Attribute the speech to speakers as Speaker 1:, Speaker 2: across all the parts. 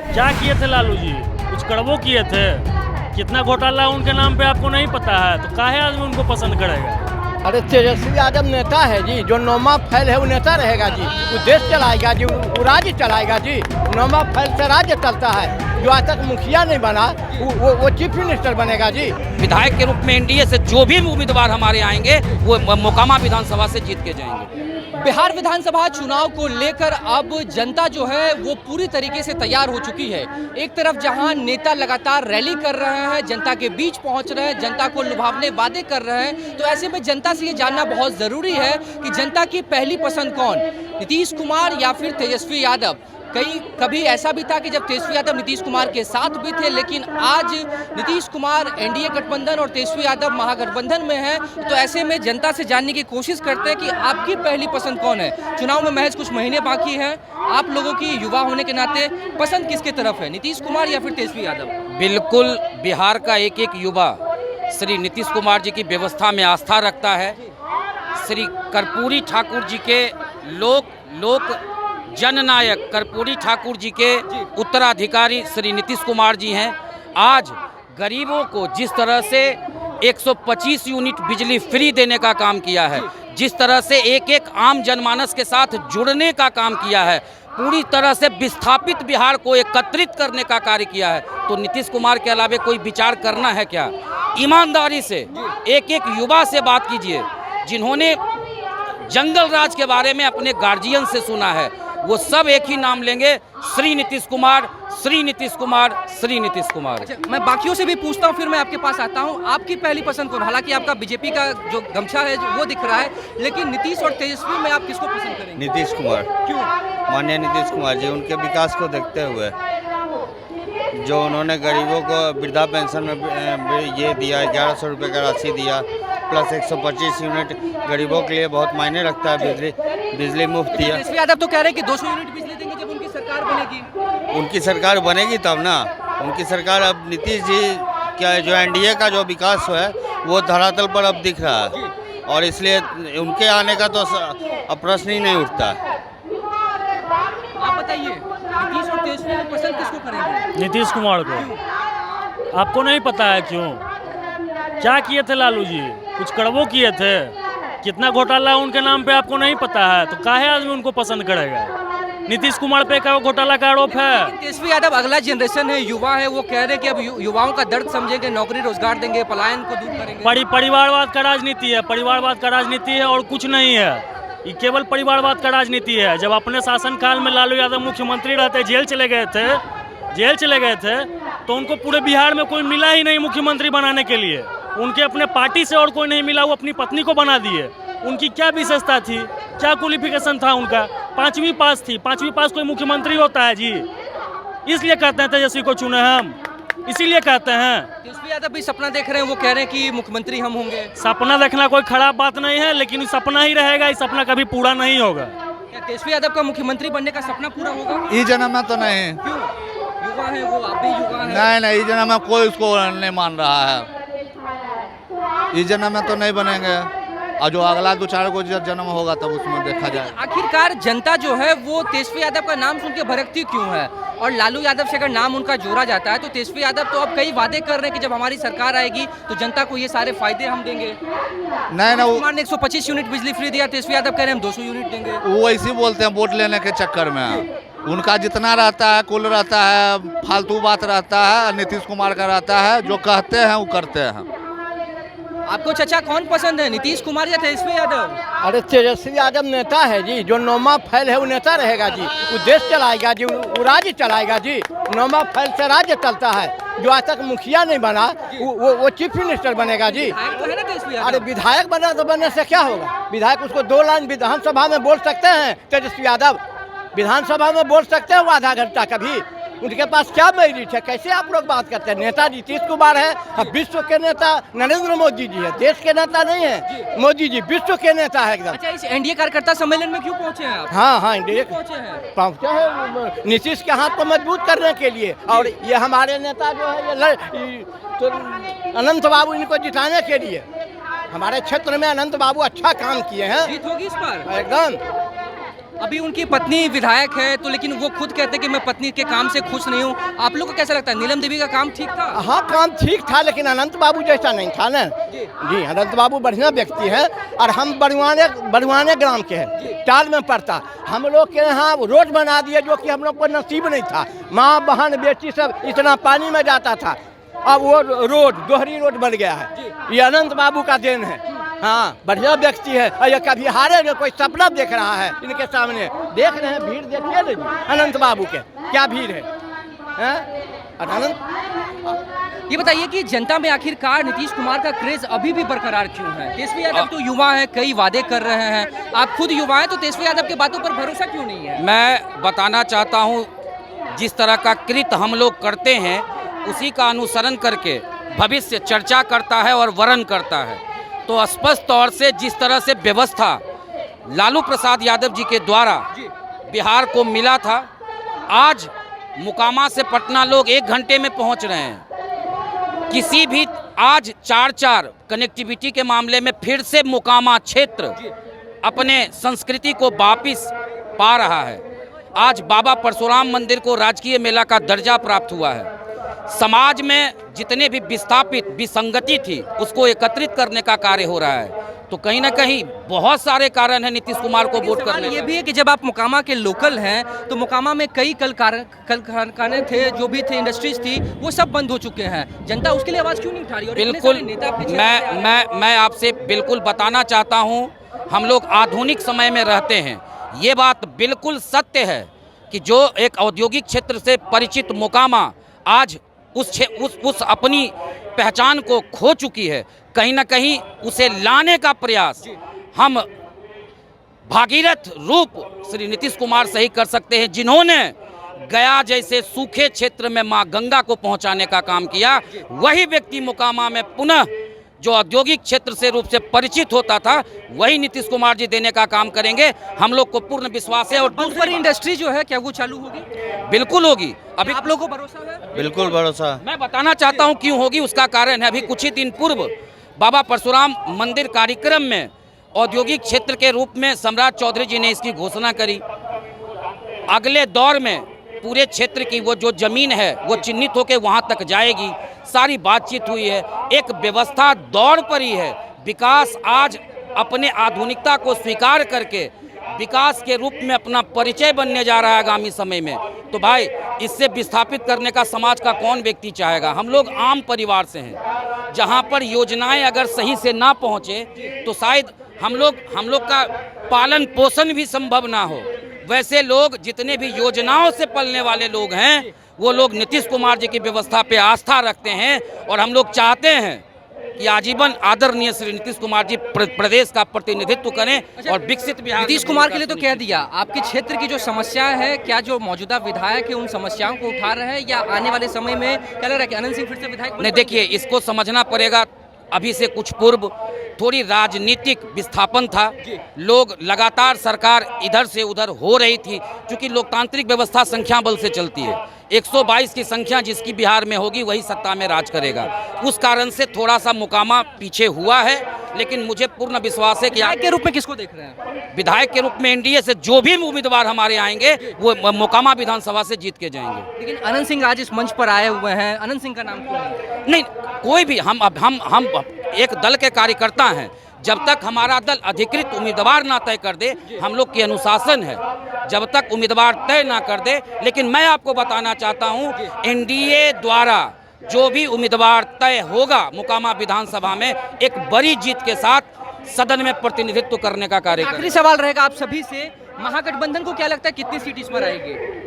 Speaker 1: क्या किए थे लालू जी? कुछ कड़वो किए थे? कितना घोटाला उनके नाम पे आपको नहीं पता है? तो काहे आदमी उनको पसंद करेगा?
Speaker 2: अरे तेजस्वी यादव नेता है जी, जो नौमा फैल है वो नेता रहेगा जी, वो देश चलाएगा जी, वो राज्य चलाएगा जी। नौमा फैल से राज्य चलता है। जो आज तक मुखिया नहीं बना वो चीफ मिनिस्टर बनेगा जी।
Speaker 3: विधायक के रूप में एनडीए से जो भी उम्मीदवार हमारे आएंगे वो मोकामा विधानसभा से जीत के जाएंगे।
Speaker 4: बिहार विधानसभा चुनाव को लेकर अब जनता जो है वो पूरी तरीके से तैयार हो चुकी है। एक तरफ जहां नेता लगातार रैली कर रहे हैं, जनता के बीच पहुंच रहे हैं, जनता को लुभावने वादे कर रहे हैं, तो ऐसे में जनता से ये जानना बहुत ज़रूरी है कि जनता की पहली पसंद कौन, नीतीश कुमार या फिर तेजस्वी यादव। कभी ऐसा भी था कि जब तेजस्वी यादव नीतीश कुमार के साथ भी थे, लेकिन आज नीतीश कुमार एनडीए गठबंधन और तेजस्वी यादव महागठबंधन में है। तो ऐसे में जनता से जानने की कोशिश करते हैं कि आपकी पहली पसंद कौन है। चुनाव में महज कुछ महीने बाकी हैं, आप लोगों की युवा होने के नाते पसंद किसके तरफ है, नीतीश कुमार या फिर तेजस्वी यादव?
Speaker 3: बिल्कुल, बिहार का एक एक युवा श्री नीतीश कुमार जी की व्यवस्था में आस्था रखता है। श्री कर्पूरी ठाकुर जी के लोक जननायक कर्पूरी ठाकुर जी के उत्तराधिकारी श्री नीतीश कुमार जी हैं। आज गरीबों को जिस तरह से 125 यूनिट बिजली फ्री देने का काम किया है, जिस तरह से एक एक आम जनमानस के साथ जुड़ने का काम किया है, पूरी तरह से विस्थापित बिहार को एकत्रित करने का कार्य किया है, तो नीतीश कुमार के अलावा कोई विचार करना है क्या? ईमानदारी से एक एक युवा से बात कीजिए जिन्होंने जंगल राज के बारे में अपने गार्जियन से सुना है, वो सब एक ही नाम लेंगे, श्री नीतीश कुमार, श्री नीतीश कुमार, श्री नीतीश कुमार।
Speaker 4: अच्छा, मैं बाकियों से भी पूछता हूँ, फिर मैं आपके पास आता हूँ। आपकी पहली पसंद कौन? हालांकि आपका बीजेपी का जो गमछा है वो दिख रहा है, लेकिन नीतीश और तेजस्वी में आप किसको पसंद करेंगे?
Speaker 5: नीतीश कुमार।
Speaker 4: क्यों?
Speaker 5: माननीय नीतीश कुमार जी, उनके विकास को देखते हुए जो उन्होंने गरीबों को वृद्धा पेंशन में ये दिया, 1100 रुपये का राशि दिया, प्लस 125 यूनिट गरीबों के लिए बहुत मायने रखता है। बिजली मुफ्त दिया।
Speaker 4: तेजस्वी यादव तो कह रहे हैं कि 200 यूनिट बिजली देंगे जब उनकी सरकार बनेगी।
Speaker 5: उनकी सरकार बनेगी तब ना, उनकी सरकार। अब नीतीश जी क्या जो एनडीए का जो विकास है वो धरातल पर अब दिख रहा है, और इसलिए उनके आने का तो अब प्रश्न ही नहीं उठता।
Speaker 4: आप बताइए, नीतीश और तेजस्वी में पसंद किसको करेंगे?
Speaker 1: नीतीश कुमार को। आपको नहीं पता है क्यों? क्या किए थे लालू जी? कुछ कड़वो किए थे? कितना घोटाला उनके नाम पे आपको नहीं पता है? तो काहे आदमी उनको पसंद करेगा? नीतीश कुमार पे का घोटाला का आरोप है।
Speaker 4: तेजस्वी यादव अगला जनरेशन है, युवा है, वो कह रहे हैं कि अब युवाओं का दर्द समझेंगे, नौकरी रोजगार देंगे, पलायन को दूर करेंगे।
Speaker 1: परिवारवाद का राजनीति है, परिवारवाद का राजनीति है और कुछ नहीं है। ये केवल परिवारवाद का राजनीति है। जब अपने शासनकाल में लालू यादव मुख्यमंत्री रहते, जेल चले गए थे तो उनको पूरे बिहार में कोई मिला ही नहीं मुख्यमंत्री बनाने के लिए। उनके अपने पार्टी से और कोई नहीं मिला, वो अपनी पत्नी को बना दिए। उनकी क्या विशेषता थी, क्या क्वालिफिकेशन था उनका? 5वीं पास थी। 5वीं पास कोई मुख्यमंत्री होता है जी? इसलिए कहते हैं तेजस्वी को चुने हम, इसीलिए कहते हैं।
Speaker 4: तेजस्वी यादव भी सपना देख रहे हैं, वो कह रहे हैं कि मुख्यमंत्री हम होंगे।
Speaker 1: सपना देखना कोई खराब बात नहीं है, लेकिन सपना ही रहेगा, ये सपना कभी पूरा नहीं होगा।
Speaker 4: क्या तेजस्वी यादव का मुख्यमंत्री बनने का सपना पूरा होगा?
Speaker 6: इस जन्म में तो नहीं।
Speaker 4: क्यों? युवा है वो, आप भी युवा है।
Speaker 6: नहीं, इस जन्म में कोई उसको नहीं मान रहा है। इस जन्म में तो नहीं बनेंगे, और जो अगला 2-4 को जन्म होगा तब उसमें देखा जाए।
Speaker 4: आखिरकार जनता जो है वो तेजस्वी यादव का नाम सुन के भड़कती क्यों है? और लालू यादव से अगर नाम उनका जोड़ा जाता है तो तेजस्वी यादव तो अब कई वादे कर रहे हैं कि जब हमारी सरकार आएगी तो जनता को ये सारे फायदे हम देंगे।
Speaker 6: नहीं,
Speaker 4: कुमार ने 125 यूनिट बिजली फ्री दिया, तेजस्वी यादव कह रहे हैं हम 200 यूनिट देंगे।
Speaker 6: वो ऐसे बोलते हैं वोट लेने के चक्कर में। उनका जितना रहता है कुल रहता है, फालतू बात रहता है, नीतीश कुमार का रहता है, जो कहते हैं वो करते हैं।
Speaker 4: आपको चाचा कौन पसंद है, नीतीश कुमार या तेजस्वी यादव?
Speaker 2: अरे तेजस्वी यादव नेता है जी, जो नौमा फैल है वो नेता रहेगा जी, वो देश चलाएगा जी, वो राज्य चलाएगा जी। नौमा फैल से राज्य चलता है। जो आज तक मुखिया नहीं बना वो चीफ मिनिस्टर बनेगा जी।
Speaker 4: तो है ना तेजस्वी यादव?
Speaker 2: अरे विधायक बना तो बनने से क्या होगा? विधायक उसको 2 लाइन विधानसभा में बोल सकते हैं। तेजस्वी यादव विधानसभा में बोल सकते हैं वो आधा घंटा कभी? उनके पास क्या मेरिट है? कैसे आप लोग बात करते हैं? नेता नीतीश कुमार है, अब विश्व के नेता नरेंद्र मोदी जी है, देश के नेता नहीं है। मोदी जी विश्व के नेता है एकदम।
Speaker 4: अच्छा, इस एनडीए कार्यकर्ता सम्मेलन में क्यों पहुंचे हैं आप?
Speaker 2: हाँ, एनडीए
Speaker 4: पहुंचे
Speaker 2: हैं नीतीश के हाथ को मजबूत करने के लिए। और ये हमारे नेता जो है ये तो अनंत बाबू इनको जिताने के लिए। हमारे क्षेत्र में अनंत बाबू अच्छा काम किए हैं।
Speaker 4: जीत होगी इस बार
Speaker 2: एकदम।
Speaker 4: अभी उनकी पत्नी विधायक है, तो लेकिन वो खुद कहते हैं कि मैं पत्नी के काम से खुश नहीं हूँ। आप लोग को कैसा लगता है, नीलम देवी का काम ठीक था?
Speaker 2: हाँ, काम ठीक था, लेकिन अनंत बाबू जैसा नहीं था ना। जी, अनंत बाबू बढ़िया व्यक्ति है, और हम बड़वाने ग्राम के हैं, टाल में पड़ता। हम लोग के यहाँ रोड बना दिए, जो कि हम लोग को नसीब नहीं था। माँ बहन बेटी सब इतना पानी में जाता था, अब वो रोड दोहरी रोड बन गया है। ये अनंत बाबू का देन है। हाँ, बढ़िया व्यक्ति है, और ये कभी हारेगा, कोई सपना देख रहा है इनके सामने। देख रहे हैं भीड़, देखिए ना जी अनंत बाबू के क्या भीड़ है, और अनंत।
Speaker 4: ये बताइए कि जनता में आखिरकार नीतीश कुमार का क्रेज अभी भी बरकरार क्यों है? तेजस्वी यादव तो युवा है, कई वादे कर रहे हैं, आप खुद युवा हैं, तो तेजस्वी यादव की बातों पर भरोसा क्यों नहीं है?
Speaker 3: मैं बताना चाहता हूँ, जिस तरह का कृत्य हम लोग करते हैं उसी का अनुसरण करके भविष्य चर्चा करता है और वर्ण करता है। तो स्पष्ट तौर से जिस तरह से व्यवस्था लालू प्रसाद यादव जी के द्वारा बिहार को मिला था, आज मुकामा से पटना लोग 1 घंटे में पहुंच रहे हैं। किसी भी आज 4-4 कनेक्टिविटी के मामले में फिर से मुकामा क्षेत्र अपने संस्कृति को वापिस पा रहा है। आज बाबा परशुराम मंदिर को राजकीय मेला का दर्जा प्राप्त हुआ है। समाज में जितने भी विस्थापित विसंगति थी उसको एकत्रित करने का कार्य हो रहा है। तो कहीं ना कहीं बहुत सारे कारण हैं नीतीश कुमार को वोट करने।
Speaker 4: ये भी है कि जब आप मुकामा के लोकल हैं, तो मुकामा में कई कल कारखाने थे, जो भी थे, इंडस्ट्रीज थी, वो सब बंद हो चुके हैं। जनता उसके लिए आवाज़ क्यों नहीं उठा रही? और
Speaker 3: बिल्कुल, मैं आपसे बिल्कुल बताना चाहता हूँ, हम लोग आधुनिक समय में रहते हैं। ये बात बिल्कुल सत्य है कि जो एक औद्योगिक क्षेत्र से परिचित मुकामा आज उस अपनी पहचान को खो चुकी है। कहीं ना कहीं उसे लाने का प्रयास हम भागीरथ रूप श्री नीतीश कुमार से ही कर सकते हैं, जिन्होंने गया जैसे सूखे क्षेत्र में मां गंगा को पहुंचाने का काम किया। वही व्यक्ति मुकामा में पुनः जो औद्योगिक क्षेत्र से रूप से परिचित होता था, वही नीतीश कुमार जी देने का काम करेंगे। हम लोग को पूर्ण विश्वास है। और
Speaker 4: दूसरी इंडस्ट्री जो है, क्या वो चालू होगी?
Speaker 3: बिल्कुल होगी। अभी
Speaker 4: आप लोगों को भरोसा है?
Speaker 5: बिल्कुल भरोसा।
Speaker 3: मैं बताना चाहता हूं क्यों होगी, उसका कारण है, अभी कुछ ही दिन पूर्व बाबा परशुराम मंदिर कार्यक्रम में औद्योगिक क्षेत्र के रूप में सम्राट चौधरी जी ने इसकी घोषणा करी। अगले दौर में पूरे क्षेत्र की वो जो जमीन है वो चिन्हित होकर वहां तक जाएगी। सारी बातचीत हुई है, एक व्यवस्था दौड़ पर ही है। विकास आज अपने आधुनिकता को स्वीकार करके विकास के रूप में अपना परिचय बनने जा रहा है आगामी समय में। तो भाई, इससे विस्थापित करने का समाज का कौन व्यक्ति चाहेगा? हम लोग आम परिवार से हैं, जहां पर योजनाएं अगर सही से ना पहुंचे तो शायद हम लोग का पालन पोषण भी संभव ना हो। वैसे लोग जितने भी योजनाओं से पलने वाले लोग हैं, वो लोग नीतीश कुमार जी की व्यवस्था पे आस्था रखते हैं। और हम लोग चाहते हैं कि आजीवन आदरणीय श्री नीतीश कुमार जी प्रदेश का प्रतिनिधित्व करें और विकसित बिहार।
Speaker 4: नीतीश कुमार के लिए तो कह दिया, आपके क्षेत्र की जो समस्याएं हैं, क्या जो मौजूदा विधायक है उन समस्याओं को उठा रहे हैं, या आने वाले समय में क्या लग रहा है कि अनंत सिंह फिर से विधायक? नहीं,
Speaker 3: देखिए, इसको समझना पड़ेगा। अभी से कुछ पूर्व थोड़ी राजनीतिक विस्थापन था, लोग लगातार सरकार इधर से उधर हो रही थी, क्योंकि लोकतांत्रिक व्यवस्था संख्या बल से चलती है। 122 की संख्या जिसकी बिहार में होगी वही सत्ता में राज करेगा। उस कारण से थोड़ा सा मुकामा पीछे हुआ है, लेकिन मुझे पूर्ण विश्वास है कि
Speaker 4: विधायक के रूप में किसको देख रहे हैं?
Speaker 3: विधायक के रूप में एनडीए से जो भी उम्मीदवार हमारे आएंगे वो मुकामा विधानसभा से जीत के जाएंगे।
Speaker 4: लेकिन अनंत सिंह आज इस मंच पर आए हुए हैं, अनंत सिंह का नाम क्यों
Speaker 3: नहीं? कोई भी हम एक दल के कार्यकर्ता हैं। जब तक हमारा दल अधिकृत उम्मीदवार ना तय कर दे, हम लोग की अनुशासन है, जब तक उम्मीदवार तय ना कर दे। लेकिन मैं आपको बताना चाहता हूं, एनडीए द्वारा जो भी उम्मीदवार तय होगा मुकामा विधानसभा में, एक बड़ी जीत के साथ सदन में प्रतिनिधित्व करने का कार्य करेंगे।
Speaker 4: आखिरी सवाल रहेगा आप सभी से, महागठबंधन को क्या लगता है कितनी सीट इस पर आएगी?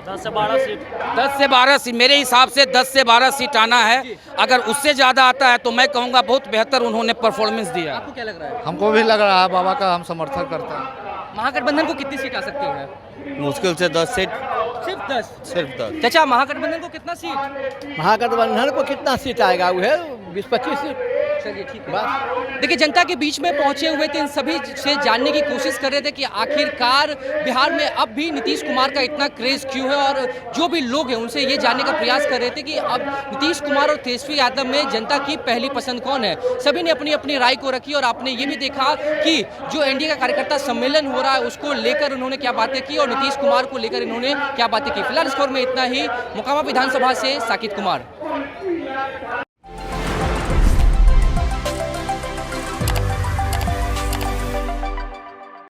Speaker 1: 10 से 12 सीट।
Speaker 3: 10 से 12 सीट, मेरे हिसाब से 10 से 12 सीट आना है। अगर उससे ज़्यादा आता है तो मैं कहूँगा बहुत बेहतर उन्होंने परफॉर्मेंस दिया।
Speaker 4: आपको क्या लग रहा है?
Speaker 6: हमको भी लग रहा है, बाबा का हम समर्थन करते हैं।
Speaker 4: महागठबंधन को कितनी सीट आ सकती है?
Speaker 5: मुश्किल से 10 सीट।
Speaker 4: सिर्फ 10?
Speaker 5: सिर्फ 10।
Speaker 4: चाचा, महागठबंधन को कितना सीट?
Speaker 2: महागठबंधन को कितना सीट आएगा? वो है 20-25 सीट।
Speaker 4: चलिए ठीक है।
Speaker 2: बस
Speaker 4: देखिए, जनता के बीच में पहुंचे हुए थे, इन सभी से जानने की कोशिश कर रहे थे कि आखिरकार बिहार में अब भी नीतीश कुमार का इतना क्रेज क्यों है, और जो भी लोग हैं उनसे ये जानने का प्रयास कर रहे थे कि अब नीतीश कुमार और तेजस्वी यादव में जनता की पहली पसंद कौन है। सभी ने अपनी अपनी राय को रखी और आपने ये भी देखा कि जो एनडीए का कार्यकर्ता सम्मेलन हो रहा है उसको लेकर उन्होंने क्या बातें की और नीतीश कुमार को लेकर इन्होंने क्या बातें की। फिलहाल इस खबर में इतना ही। मोकामा विधानसभा से साकिब कुमार।